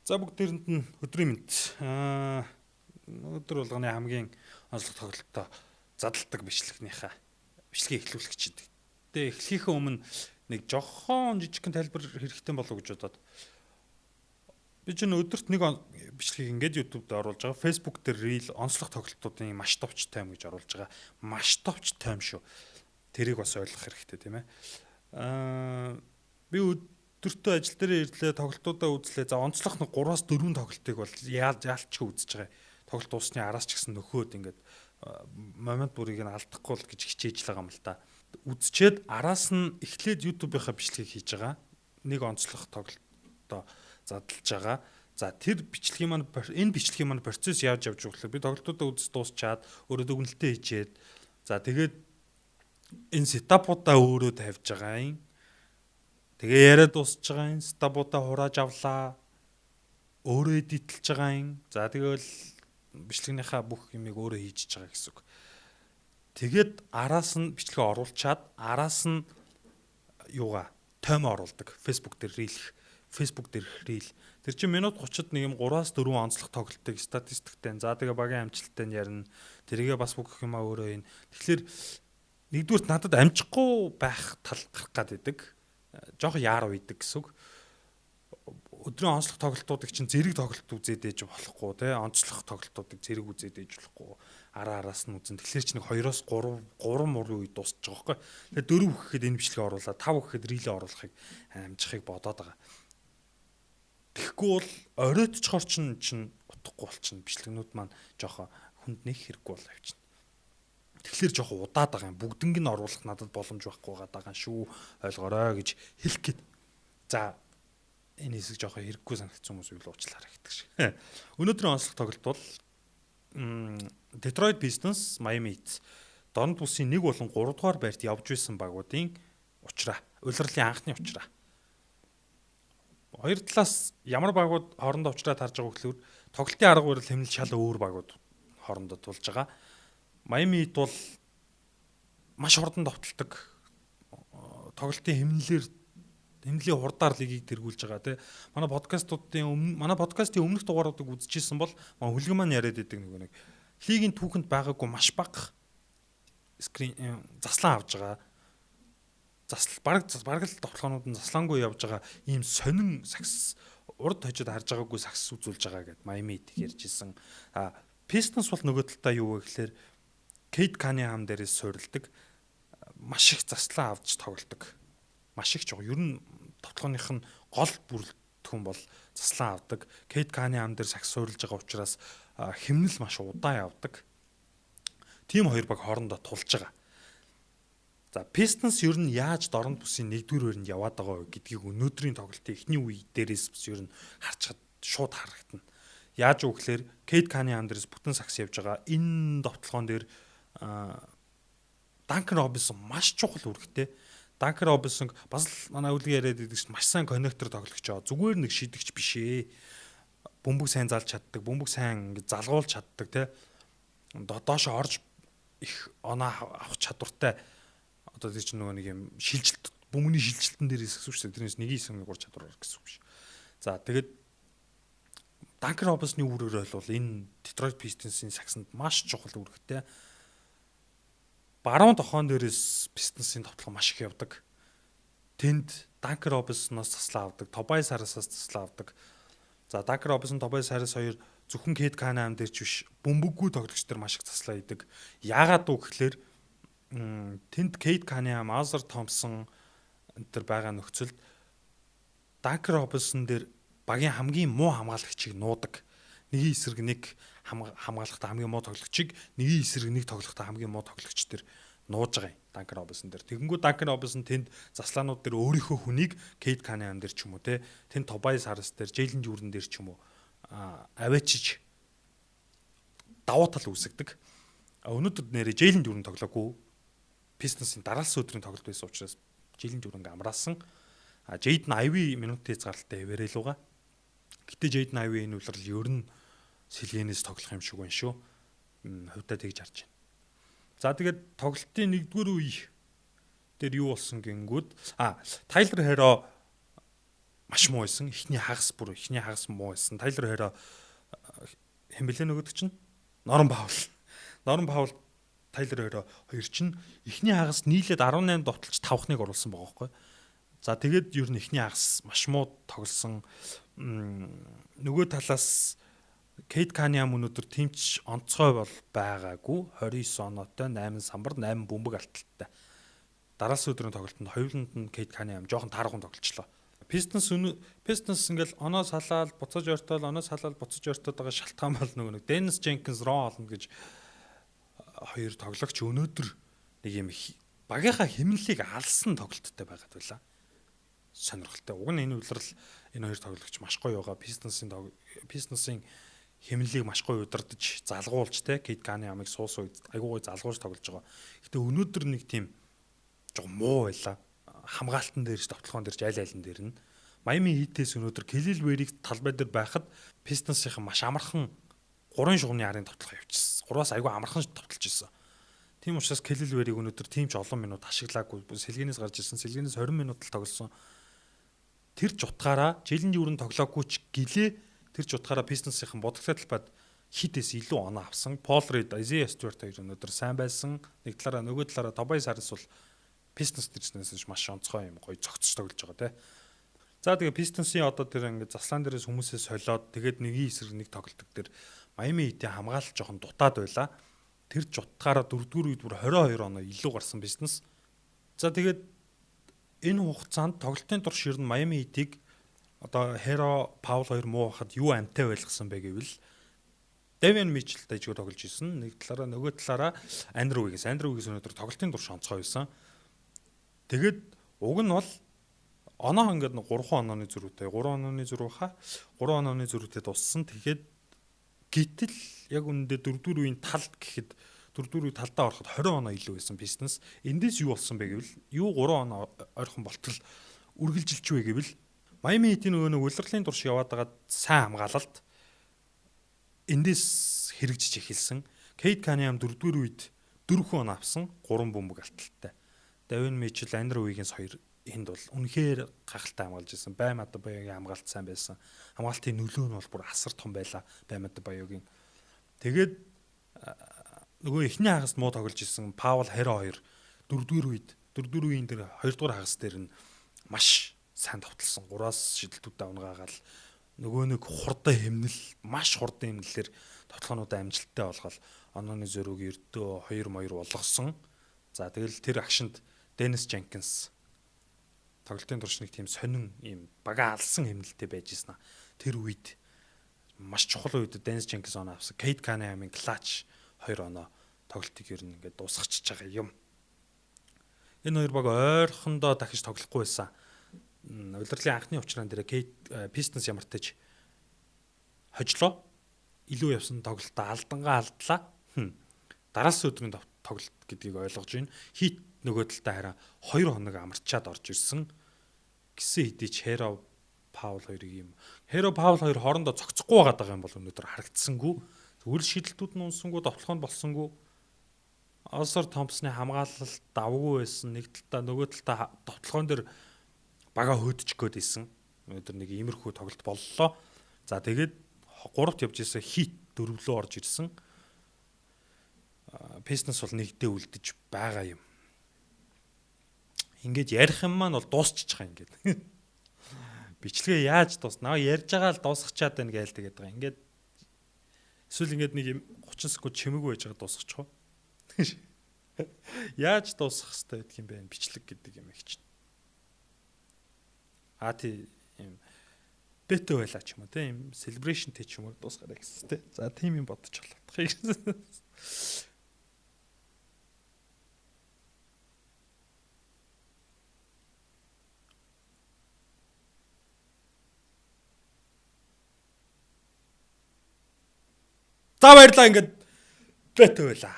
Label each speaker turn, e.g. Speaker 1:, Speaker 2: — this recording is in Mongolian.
Speaker 1: За бүгдээрэнд нь өдрийн мэнд. Өдөр болгоны хамгийн онцлог тоглолтоо задалдаг бичлэгнийхээ бичлэгийг эхлүүлэх гэж байна. Тэгээ эхлэхээ өмнө нэг жохон жижигхэн тайлбар хэрэгтэй болов уу гэж бодоод би ч өдөрт нэг бичлэгийг ингээд YouTube-д оруулж байгаа. Facebook дээр reel онцлог тоглолтуудын маш товч тайм гэж оруулж байгаа. Маш товч тайм шүү. Тэрийг бас ойлгох хэрэгтэй тийм ээ. Би өдөртөө ажил дээр ирлээ, тоглолтуудаа үзлээ. За онцлог нэг 3-4 тоглолтыг бол яалчгүй үзэж байгаа. Тоглолт дуусны араас ч гэсэн нөхөөд ингээд момент бүрийг нь алдахгүй л гэж хичээж л байгаа юм л та. Үзчихэд араас нь эхлээд YouTube-ийнхаа бичлэгийг хийж байгаа. Нэг онцлог тоглолтоо задлж байгаа. За тэр бичлэгийн маань энэ бичлэгийн маань процесс яаж явж байгаа вэ? Би тоглолтуудаа үзэж дуусчаад өөрөө дүгнэлтээ хийчихэд за тэгээд энэ сетапуудаа өөрөө тавьж байгаа юм. Тэгээ яриад дуусж байгаа юм. Сетапуудаа хурааж авлаа. Өөрөө эдитлж байгаа юм. За тэгэл бичлэгнийхаа бүх юмыг өөрөө хийж байгаа гэсэн үг. Тэгээд араас нь бичлэгээ оруулчаад араас нь юугаа тайм оруулдаг. Facebook дээр reel. Тэр чинь минут 30-д нэг юм 3-4 онцлог тоглолтыг статистиктэй. За тэгээ багийн амжилттай ярина. Тэрийгээ бас бүх юмаа өөрөө ийн. Тэгэхээр нэгдүгürt надад амжихгүй байх тал гарах гэдэг. Жохо яар үйдэг гэсэн үг. Өдрийн онцлог тоглолтуудыг чинь зэрэг тоглолт үзээд ээж болохгүй тий онцлог тоглолтуудыг зэрэг үзээд ээж болохгүй араас нь үзэн тэгэхээр чи нэг 2-оос 3 мөрийн үед дуусчих жоохоо. Тэгээ 4 гэхэд энэ бичлэгээ оруулаад 5 гэхэд рилээ оруулахыг амжихыг бодоод байгаа. Тэгэхгүй бол оройтчхоор чинь утгагүй болчихно бичлэгнүүд маань жоохо хүнд нэг хэрэггүй бол авчна. Тэгэхээр жоохо удаад байгаа юм. Бүгднийг нь оруулах надад боломж байхгүй байгаа шүү. Ойлгоорой гэж хэлэх гээд. За энэ хэсэг жоохо хэрэггүй санагдсан хүмүүс юу л уучлаарай гэдэг шиг. Өнөөдрийн онцлог тоглолт бол Detroit Pistons, Miami Heat дорн бүсийн 1 болон 3 дугаар байрт явж байсан багуудын учраа, улирлын анхны учраа. Хоёр талаас ямар багууд хоорондоо учраад харж байгаа гэхээр тоглолтын арга барил хэмнэл шал өөр багууд хоорондоо тулж байгаа. Miami Heat бол маш хурдан довтолдог. Тоглолтын хэмнэлийн хурдаар лигийг тэргүүлж байгаа тий. Манай подкастын өмнөх дугааруудыг үзчихсэн бол хөлгөн маань яриад идэг нэг лигийн түүхэнд байгаагүй маш бага заслан авж байгаа. Бараг л тоглоомнууд нь заслаангүй явж байгаа ийм сонин сакс урд хожид харж байгаагүй сакс үзүүлж байгаа гэд Miami Heat ярьжсэн. Pistons бол нөгөө талдаа юу вэ гэхээр Cade Cunningham дээрээс суурилдаг маш их заслан авч тоглодог. Маш их жоо. Ер нь тоглооных нь гол бүрэлдэхүүн бол заслан авдаг. Cade Cunningham дээр сакс суурилж байгаа учраас хэмнэл маш удаан явдаг. Тим хоёр баг хоорондоо тулж байгаа. За Pistons ер нь яаж дорн бүсийн 1-р байранд яваад байгаа вэ гэдгийг өнөөдрийн тоглолтын эхний үе дээрээс бас ер нь харж шууд харагдана. Яаж вэ гэхээр Cade Cunningham дээрээс бүтэн сакс явж байгаа. Энэ довтлогоон дээр Duncan Robinson маш чухал үүрэгтэй. Duncan Robinson бас манай үлгээ яриад байдаг чинь маш сайн коннектор тоглогч аа. Зүгээр нэг шидэгч биш ээ. Бөмбөг сайн залж чаддаг, бөмбөг сайн ингэ залгуулж чаддаг тий. Доош орж их оноо авах чадвартай. Одоо тийм ч нөгөө нэг юм шилжилт бөмбөний шилжилтэн дээр хэсгсэн шүү дээ. Тэрнээс нэг хэсэг нэг чадвар гэсэн үг биш. За тэгээд Duncan Robinson-ы үүрээр бол энэ Detroit Pistons-ийн саксанд маш чухал үүрэгтэй. Баруун тохоон дээрээс Pistons-ийн тоглох маш их явдаг. Тэнд Duncan Robinson-оос таслаа авдаг, Tobias Harris-аас таслаа авдаг. За Duncan Robinson, Tobias Harris хоёр зөвхөн Cade Cunningham дээр ч биш, бөмбөггүй тоглогч нар маш их таслаа идэг. Яагаад вэ гэхээр тэнд Cade Cunningham, Ausar Thompson энэ байгаа нөхцөлд Duncan Robinson дээр багийн хамгийн муу хамгаалагчийг нуудаг. Нэгний эсрэг нэг хамгаалахтаа хамгийн муу тоглогчийг, нэгний эсрэг нэг тоглохтаа хамгийн муу тоглогч төр нууж байгаа юм. Duncan Robinson дээр. Тэгэнгүүт Duncan Robinson тэнд заслаанууд дээр өөрийнхөө хүнийг Cade Cunningham дээр ч юм уу те, тэнд Tobias Harris дээр, Jalen Duren дээр ч юм уу аваачиж давуу тал үүсгдэг. Өнөөдөр нэрээ Jalen Duren тоглоогүй. Pistons-ийн дараалсан өдрийн тоглолт байсан учраас Jalen Duren амраасан. Jaden Ivey минутын хязгаарлалтаа хэвээрээ л байгаа. Гэтэ Jaden Ivey энэ үлрэл ер нь сэлгэнээс тоглох юм шиг байна шүү. Хувьдаа тэгж харж байна. За тэгээд тоглолтын 1-р үе дээр юу болсон гингүүд Tyler Hero маш муу байсан. Эхний хагас муу байсан. Тайлер Хэро хэмбэлээ нөгөөдөг чинь Норм Паул Тайлер Хэро хоёр чинь эхний хагас нийлээд 18 довтолч 5-ыг оруулсан байгаа байхгүй. За тэгээд ер нь эхний хагас маш муу тоглосон. Нөгөө талаас Кейт Каниам өнөөдөр тимч онцгой бол байгаагүй. 29 оноотой, 8 самбар, 8 бөмбөг алталтай. Дараагийн өдрийн тоглолтод хоёуланд нь Кейт Каниам жоохон таархан тоглолцлоо. Pistons ингээл оноо салаад буцаж ойртоод байгаа шалтгаан бол нөгөө Деннис Дженкинс, Рон Холланд гэж хоёр тоглогч өнөөдөр нэг юм багийнхаа хэмнэлийг алсан тоглолттой байгаад байлаа. Сонирхолтой. Уг нь энэ үйлрэл энэ хоёр тоглогч маш гоё байгаа. Pistons-ийн хэмнэлийг маш гоё удирдах, залгуулж те Кейт Каниамыг суусан үед айгүй гоё залгуулж тоглож байгаа. Гэтэ өнөөдөр нэг тийм жоо муу байлаа. Хамгаалтан дээр товтлогоон дээр айлын дээр нь Майами Хитээс өнөөдөр Келил Вэрийг талбай дээр байхад Pistons-ийн маш амархан 3 шугамны арын товтлого явчихсан. 3-аас айгүй амархан товтлож ирсэн. Тийм учраас Келил Вэрийг өнөөдөр тийм ч олон минут ашиглаагүй. Сэлгэнээс гарч ирсэн. Сэлгэнээс 20 минут л тоглосон. Тэр ч утгаараа жилийн жүүрэн тоглоогүй ч гэлээ тэр ч утгаараа Pistons-ийн бодогтой талбайд Хитээс илүү оноо авсан. Пол Рид, Isaiah Stewart хоёр өнөөдөр сайн байсан. Нэг талаараа нөгөө талаараа Tobias Harris бол Pistons дэрснээс маш онцгой юм гоё цогцож тоглож байгаа тий. За тэгээ Pistons-ийн одоо тэр ингээд заслаан дээрээс хүмүүсээ солиод тэгээд нэгийн эсрэг нэг тоглолт дээр Miami Heat-ийн хамгаалалт жоохон дутаад байла. Тэр ч утгаараа 4-р үед бүр 22 оноо илүү гарсан Pistons. За тэгээд энэ хугацаанд тоглолтын турш ер нь Miami Heat-ийг одоо Хэро, Паул хоёр муу хахад юу амтай байлгасан бэ гэвэл Devin Mitchell дэжгүй тоглож исэн. Нэг талаараа нөгөө талаараа Andrew Wiggins өнөөдөр тоглолтын турш онцгой байсан. Тэгээд уг нь бол оноо ингээд 3 онооны зөрүүтэй 3 онооны зөрүүтэй дуссан. Тэгэхээр гítэл яг үүндээ 4-р үеийн талд гэхэд 4-р үе талдаа ороход 20 оноо илүү байсан Pistons. Эндээс юу болсон бэ гэвэл юу 3 оноо ойрхон болтол үргэлжилж вэ гэвэл Miami Heat-ийн нөгөө улирлын турш яваад байгаа сайн хамгаалалт эндээс хэрэгжиж эхэлсэн. Кейт Каниам 4-р үед 4 оноо авсан, 3 бөмбөг алталтай. Devin Mitchell, Andrew Wiggins хоёр энд бол үнэхээр гахалтай хамгаалж ирсэн. Байм Адэбаёгийн хамгаалт сайн байсан. Хамгаалтын нөлөө нь бол бүр асар том байлаа Байм Адэбаёгийн. Тэгээд нөгөө эхний хагаст муу тоглож ирсэн Паул Хэро хоёр 4-р үеийн дээр 2-р хагас дээр нь маш сайн товтлсон. 3-аас шидэлтүүдээ унгаагаал нөгөө нэг маш хурдан хэмнэлээр тоглоонуудаа амжилттай болгоод онооны зөрүүг ердөө 2-2 болгосон. За тэгэл тэр агшинд Деннис Дженкинс тоглолтын турш нэг тийм сонин ийм бага алсан хэмнэлтэй байж ирсэн. Тэр үед маш чухал үед Деннис Дженкинс оноо авсан. Кейт Каниамын клатч 2 оноо тоглолтыг ер нь ингээд дуусгачихж байгаа юм. Энэ хоёр баг ойрхондоо дахиж тоглохгүй байсан. Улирлын анхны учраан дээр Pistons ямар ч хожлоо. Илүү явсан тоглолтоо алдангаа алдлаа. Дараагийн өдрийн тоглолт гэдгийг ойлгож байна. Хит нөгөө талдаа хараа 2 хоног амарчаад орж ирсэн. Гисэн хэдий ч Хэро, Паул хоёрыг юм. Хэро, Паул хоёр хоорондоо цогцохгүй байгаа юм бол өнөөдөр харагдсангүй. Үл шидэлтүүд нь унсангүй, довтлохонд болсонгүй. Осор Томпсны хамгаалалт давгүй байсан. Нэг талдаа нөгөө талдаа довтлохоон дээр бага хөөдөж гээд исэн. Өнөөдөр нэг иймэрхүү тоглолт боллоо. За тэгээд 3-т явж исэн Хит 4-лөө орж ирсэн. Pistons бол нэгдээ үлдэж байгаа юм. Ингээд ярих юм маань бол дуусчих байгаа ингээд. Бичлэгээ яаж дуусна? Ярьж байгаа л дуусгачаад байна гээл тэгээд байгаа. Ингээд эсвэл ингээд нэг юм 30 секунд чимээгүй байж байгаа дуусгачих уу? Яаж дуусгах хэрэгтэй гэдэг юм бэ? Бичлэг гэдэг юм их чинь. Тий юм бэтэ байлаа ч юм уу тийм celebration тэй ч юм уу дуусгараа гэсэн тийм. За тийм юм бодож болохгүй гэсэн. За баярлаа ингээд бэтэ байлаа.